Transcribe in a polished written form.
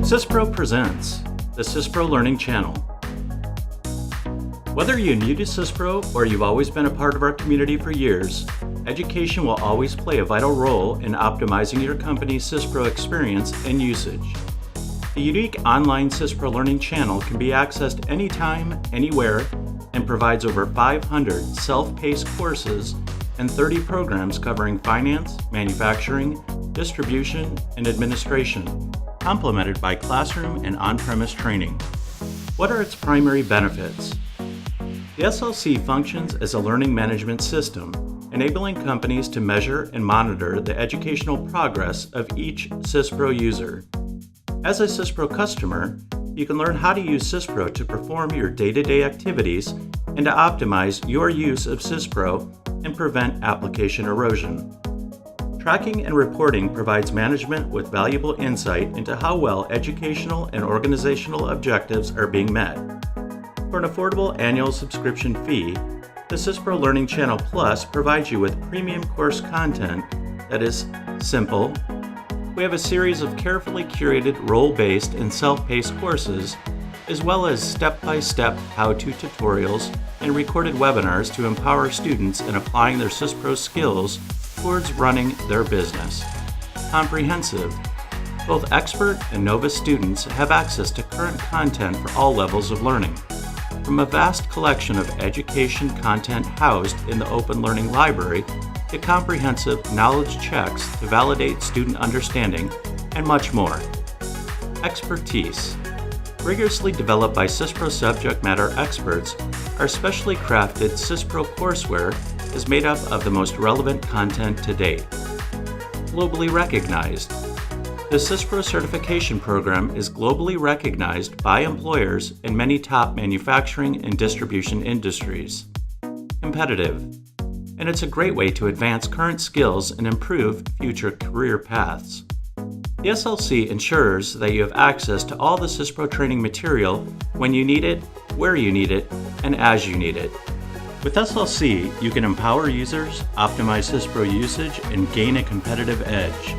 SYSPRO presents the SYSPRO Learning Channel. Whether you're new to SYSPRO or you've always been a part of our community for years, education will always play a vital role in optimizing your company's SYSPRO experience and usage. The unique online SYSPRO Learning Channel can be accessed anytime, anywhere, and provides over 500 self-paced courses and 30 programs covering finance, manufacturing, distribution, and administration, complemented by classroom and on-premise training. What are its primary benefits? The SLC functions as a learning management system, enabling companies to measure and monitor the educational progress of each SYSPRO user. As a SYSPRO customer, you can learn how to use SYSPRO to perform your day-to-day activities and to optimize your use of SYSPRO and prevent application erosion. Tracking and reporting provides management with valuable insight into how well educational and organizational objectives are being met. For an affordable annual subscription fee, the SYSPRO Learning Channel Plus provides you with premium course content that is simple. We have a series of carefully curated role-based and self-paced courses, as well as step-by-step how-to tutorials and recorded webinars to empower students in applying their SYSPRO skills towards running their business. Comprehensive. Both expert and novice students have access to current content for all levels of learning. From a vast collection of education content housed in the Open Learning Library to comprehensive knowledge checks to validate student understanding, and much more. Expertise. Rigorously developed by SYSPRO subject matter experts, our specially crafted SYSPRO courseware is made up of the most relevant content to date. Globally recognized. The SYSPRO certification program is globally recognized by employers in many top manufacturing and distribution industries. Competitive. And it's a great way to advance current skills and improve future career paths. The SLC ensures that you have access to all the SYSPRO training material when you need it, where you need it, and as you need it. With SLC, you can empower users, optimize SYSPRO usage, and gain a competitive edge.